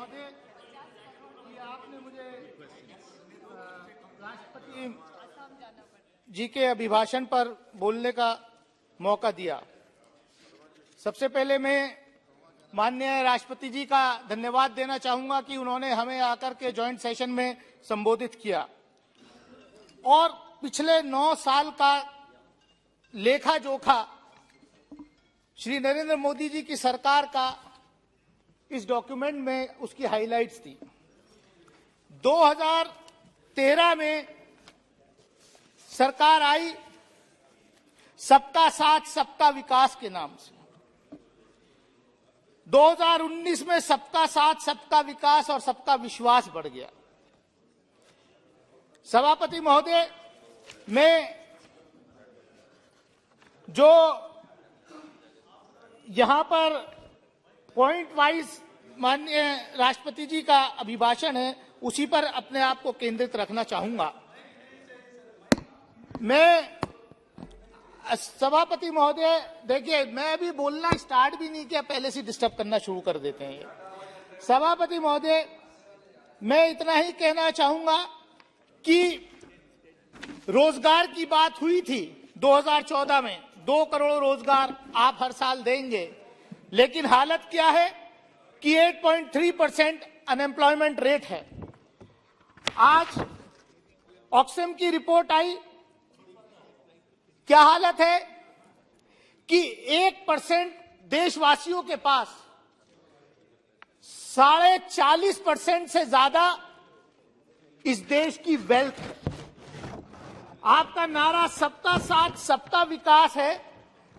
महोदय कि आपने मुझे राष्ट्रपति जी के अभिभाषण पर बोलने का मौका दिया। सबसे पहले मैं माननीय राष्ट्रपति जी का धन्यवाद देना चाहूंगा कि उन्होंने हमें आकर के जॉइंट सेशन में संबोधित किया और पिछले 9 साल का लेखा जोखा श्री नरेंद्र मोदी जी की सरकार का इस डॉक्यूमेंट में उसकी हाइलाइट्स थी। 2013 में सरकार आई सबका साथ सबका विकास के नाम से। 2019 में सबका साथ सबका विकास और सबका विश्वास बढ़ गया। सभापति महोदय, मैं जो यहां पर पॉइंट वाइज माननीय राष्ट्रपति जी का अभिभाषण है उसी पर अपने आप को केंद्रित रखना चाहूंगा। मैं सभापति महोदय, देखिए मैं अभी बोलना स्टार्ट भी नहीं किया, पहले से डिस्टर्ब करना शुरू कर देते हैं ये। सभापति महोदय, मैं इतना ही कहना चाहूंगा कि रोजगार की बात हुई थी 2014 में, 2 करोड़ रोजगार आप हर साल देंगे, लेकिन हालत क्या है कि 8.3% अनएम्प्लॉयमेंट रेट है। आज ऑक्सफैम की रिपोर्ट आई, क्या हालत है कि 1% देशवासियों के पास 40.5% से ज्यादा इस देश की वेल्थ है। आपका नारा सबका साथ सबका विकास है,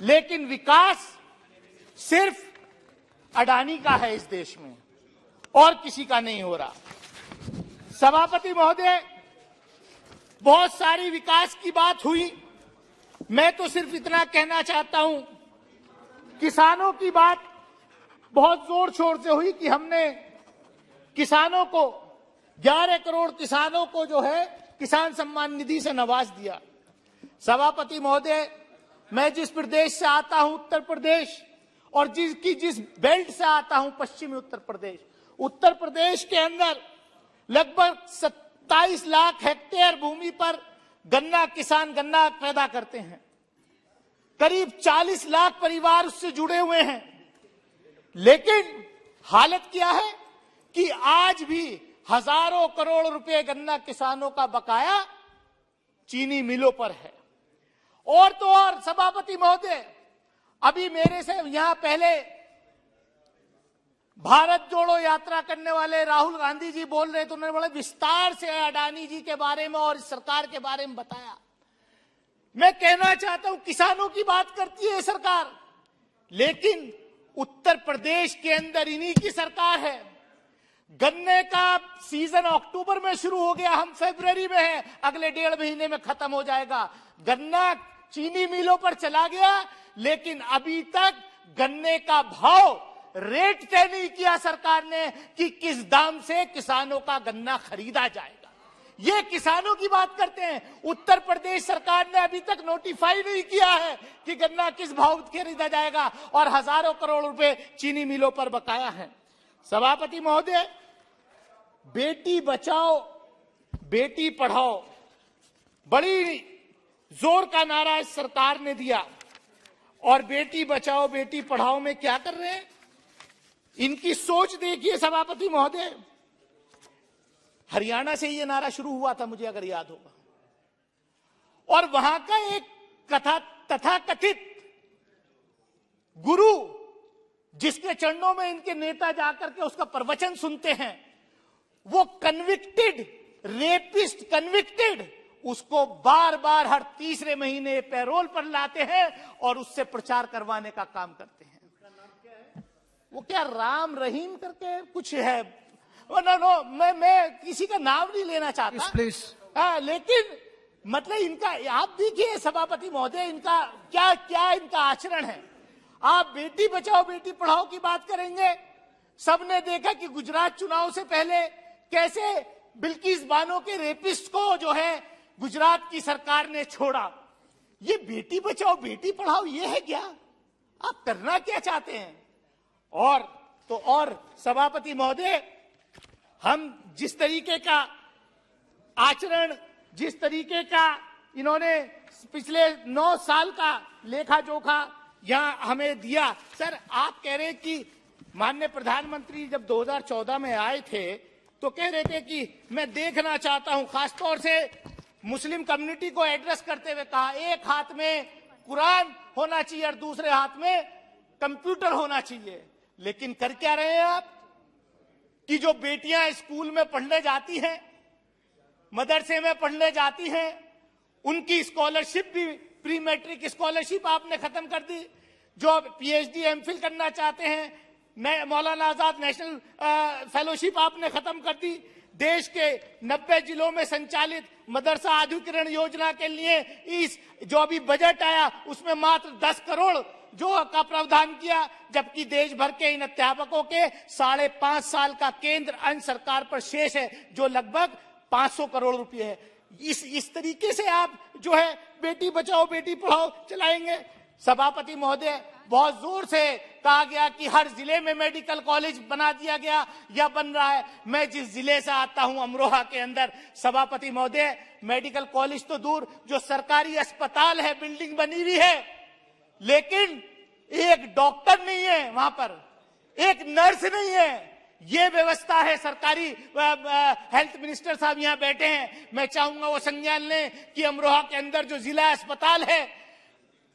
लेकिन विकास सिर्फ अडानी का है इस देश में और किसी का नहीं हो रहा। सभापति महोदय, बहुत सारी विकास की बात हुई, मैं तो सिर्फ इतना कहना चाहता हूं, किसानों की बात बहुत जोर शोर से हुई कि हमने किसानों को 11 करोड़ किसानों को जो है किसान सम्मान निधि से नवाज दिया। सभापति महोदय, मैं जिस प्रदेश से आता हूं उत्तर प्रदेश, और जिस बेल्ट से आता हूं पश्चिमी उत्तर प्रदेश के अंदर लगभग 27 लाख हेक्टेयर भूमि पर गन्ना किसान गन्ना पैदा करते हैं। करीब 40 लाख परिवार उससे जुड़े हुए हैं, लेकिन हालत क्या है कि आज भी हजारों करोड़ रुपए गन्ना किसानों का बकाया चीनी मिलों पर है। और तो और सभापति महोदय, अभी मेरे से यहां पहले भारत जोड़ो यात्रा करने वाले राहुल गांधी जी बोल रहे थे, उन्होंने बड़े विस्तार से अडानी जी के बारे में और सरकार के बारे में बताया। मैं कहना चाहता हूं, किसानों की बात करती है सरकार, लेकिन उत्तर प्रदेश के अंदर इन्हीं की सरकार है। गन्ने का सीजन अक्टूबर में शुरू हो गया, हम फरवरी में हैं, अगले 1.5 महीने में खत्म हो जाएगा। गन्ना चीनी मिलों पर चला गया, लेकिन अभी तक गन्ने का भाव रेट तय नहीं किया सरकार ने कि किस दाम से किसानों का गन्ना खरीदा जाएगा। ये किसानों की बात करते हैं। उत्तर प्रदेश सरकार ने अभी तक नोटिफाई नहीं किया है कि गन्ना किस भाव खरीदा जाएगा, और हजारों करोड़ रुपए चीनी मिलों पर बकाया है। सभापति महोदय, बेटी बचाओ बेटी पढ़ाओ बड़ी जोर का नारा इस सरकार ने दिया, और बेटी बचाओ बेटी पढ़ाओ में क्या कर रहे हैं, इनकी सोच देखिए सभापति महोदय। हरियाणा से ये नारा शुरू हुआ था, मुझे अगर याद होगा, और वहां का एक तथाकथित गुरु जिसके चरणों में इनके नेता जाकर के उसका प्रवचन सुनते हैं, वो कन्विक्टेड रेपिस्ट उसको बार बार हर तीसरे महीने पैरोल पर लाते हैं और उससे प्रचार करवाने का काम करते हैं। वो क्या राम रहीम करके कुछ है, नो, मैं किसी का नाम नहीं लेना चाहता प्लीज, लेकिन मतलब इनका आप देखिए सभापति महोदय, इनका क्या इनका आचरण है। आप बेटी बचाओ बेटी पढ़ाओ की बात करेंगे, सबने देखा कि गुजरात चुनाव से पहले कैसे बिल्किस बानो के रेपिस्ट को जो है गुजरात की सरकार ने छोड़ा। ये बेटी बचाओ बेटी पढ़ाओ ये है क्या? आप करना क्या चाहते हैं? और तो और सभापति महोदय, हम जिस तरीके का आचरण, जिस तरीके का इन्होंने पिछले 9 साल का लेखा जोखा यहां हमें दिया। सर, आप कह रहे हैं कि माननीय प्रधानमंत्री जब 2014 में आए थे तो कह रहे थे कि मैं देखना चाहता हूं, खासतौर से मुस्लिम कम्युनिटी को एड्रेस करते हुए कहा, एक हाथ में कुरान होना चाहिए और दूसरे हाथ में कंप्यूटर होना चाहिए। लेकिन कर क्या रहे हैं आप कि जो बेटियां स्कूल में पढ़ने जाती हैं, मदरसे में पढ़ने जाती हैं, उनकी स्कॉलरशिप भी, प्री मैट्रिक स्कॉलरशिप आपने खत्म कर दी। जो पीएचडी एमफिल करना चाहते हैं, मौलाना आजाद नेशनल फेलोशिप आपने खत्म कर दी। देश के 90 जिलों में संचालित मदरसा आधुनिकीकरण योजना के लिए इस जो अभी बजट आया उसमें मात्र 10 करोड़ जो का प्रावधान किया, जबकि देश भर के इन अध्यापकों के 5.5 साल का केंद्र अन्य सरकार पर शेष है जो लगभग 500 करोड़ रुपए है। इस तरीके से आप जो है बेटी बचाओ बेटी पढ़ाओ चलाएंगे। सभापति महोदय, बहुत जोर से कहा गया कि हर जिले में मेडिकल कॉलेज बना दिया गया या बन रहा है। मैं जिस जिले से आता हूं, अमरोहा के अंदर, सभापति महोदय, मेडिकल कॉलेज तो दूर, जो सरकारी अस्पताल है बिल्डिंग बनी हुई है, लेकिन एक डॉक्टर नहीं है वहां पर, एक नर्स नहीं है। ये व्यवस्था है सरकारी। हेल्थ मिनिस्टर साहब यहां बैठे हैं, मैं चाहूंगा वो संज्ञान लें कि अमरोहा के अंदर जो जिला अस्पताल है,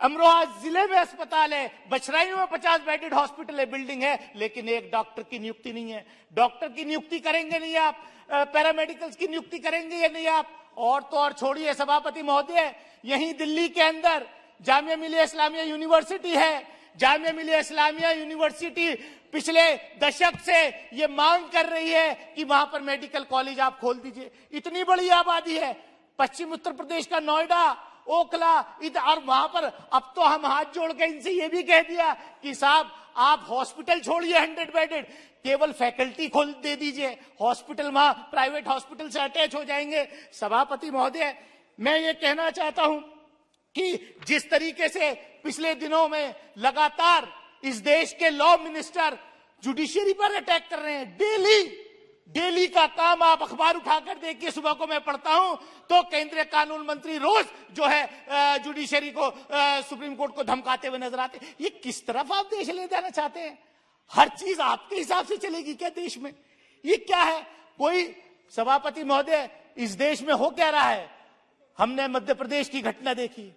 अमरोहा जिले में अस्पताल है, बछराइयों में 50 बेडेड हॉस्पिटल है, बिल्डिंग है, लेकिन एक डॉक्टर की नियुक्ति नहीं है। डॉक्टर की नियुक्ति करेंगे नहीं आप, पैरामेडिकल्स की नियुक्ति करेंगे या नहीं आप? और तो और छोड़िए सभापति महोदय, यहीं दिल्ली के अंदर जामिया मिलिया इस्लामिया यूनिवर्सिटी है। जामिया मिलिया इस्लामिया यूनिवर्सिटी पिछले दशक से ये मांग कर रही है कि वहां पर मेडिकल कॉलेज आप खोल दीजिए। इतनी बड़ी आबादी है, पश्चिम उत्तर प्रदेश का नोएडा, ओखला, इधर, और वहां पर अब तो हम हाथ जोड़ के इनसे ये भी कह दिया कि साहब आप हॉस्पिटल छोड़िए 100 बेडेड, केवल फैकल्टी खोल दे दीजिए, हॉस्पिटल वहां प्राइवेट हॉस्पिटल से अटैच हो जाएंगे। सभापति महोदय, मैं ये कहना चाहता हूं कि जिस तरीके से पिछले दिनों में लगातार इस देश के लॉ मिनिस्टर जुडिशरी पर अटैक कर रहे हैं, डेली का काम आप अखबार उठाकर देखिए, सुबह को मैं पढ़ता हूं तो केंद्रीय कानून मंत्री रोज जो है जुडिशरी को, सुप्रीम कोर्ट को धमकाते हुए नजर आते हैं। ये किस तरफ आप देश ले जाना चाहते हैं? हर चीज आपके हिसाब से चलेगी क्या देश में? ये क्या है? कोई सभापति महोदय, इस देश में हो क्या रहा है? हमने मध्य प्रदेश की घटना देखी,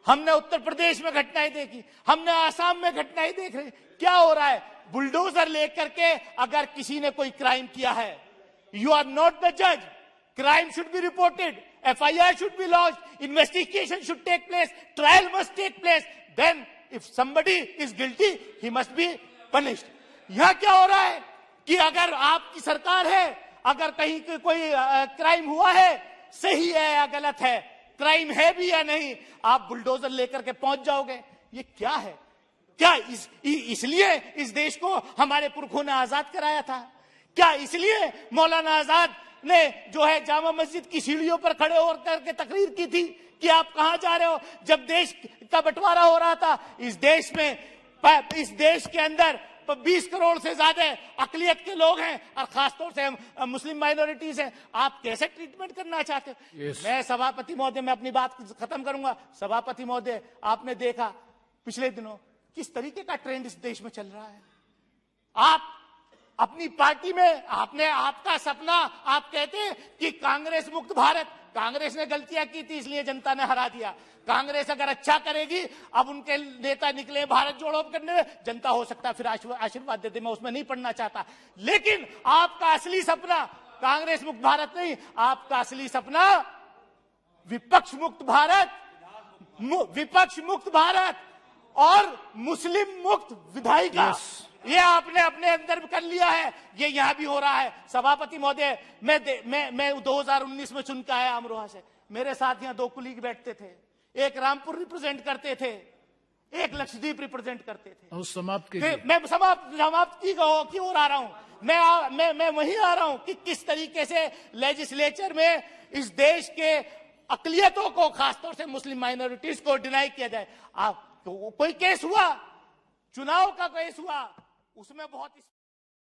हमने उत्तर प्रदेश में घटनाएं देखी, हमने आसाम में घटनाएं देख रहे। क्या हो रहा है? बुलडोजर लेकर के अगर किसी ने कोई क्राइम किया है, यू आर नॉट द जज, crime should be reported, FIR should be launched, investigation should take place, trial must take place, then if somebody is guilty he must be punished. यहां क्या हो रहा है कि अगर आपकी सरकार है, अगर कहीं कोई क्राइम हुआ है, सही है या गलत है, क्राइम है भी या नहीं, आप बुलडोजर लेकर के पहुंच जाओगे। ये क्या है? क्या इसलिए इस देश को हमारे पुरखों ने आजाद कराया था? क्या इसलिए मौलाना आजाद ने जो है जामा मस्जिद की सीढ़ियों पर खड़े होकर के तकरीर की थी कि आप कहां जा रहे हो? जब देश का बंटवारा हो रहा था, इस देश के अंदर 20 करोड़ से ज्यादा अकलियत के लोग हैं और खासतौर से मुस्लिम माइनॉरिटीज हैं, आप कैसे ट्रीटमेंट करना चाहते हो? yes. मैं सभापति महोदय, मैं अपनी बात खत्म करूंगा। सभापति महोदय, आपने देखा पिछले दिनों किस तरीके का ट्रेंड इस देश में चल रहा है। आप अपनी पार्टी में आपका सपना, आप कहते हैं कि कांग्रेस मुक्त भारत, कांग्रेस ने गलतियां की थी इसलिए जनता ने हरा दिया। कांग्रेस अगर अच्छा करेगी, अब उनके नेता निकले भारत जोड़ो करने में, जनता हो सकता है फिर आशीर्वाद देते, मैं उसमें नहीं पढ़ना चाहता। लेकिन आपका असली सपना कांग्रेस मुक्त भारत नहीं, आपका असली सपना विपक्ष मुक्त भारत, विपक्ष मुक्त भारत और मुस्लिम मुक्त विधायिका। ये आपने अपने अंदर कर लिया है, ये यहां भी हो रहा है। सभापति महोदय, मैं 2019 में चुन के आया अमरोहा से, मेरे साथ यहां 2 कुलीग बैठते थे, एक रामपुर रिप्रेजेंट करते थे, एक लक्षद्वीप रिप्रेजेंट करते थे। समाप्त मैं समाप्त की ओर आ रहा हूं। मैं वहीं आ रहा हूं कि किस तरीके से लेजिस्लेचर में इस देश के अकलियतों को, खासतौर से मुस्लिम माइनॉरिटीज को डिनाई किया जाए। कोई केस हुआ, चुनाव का केस हुआ, उसमें बहुत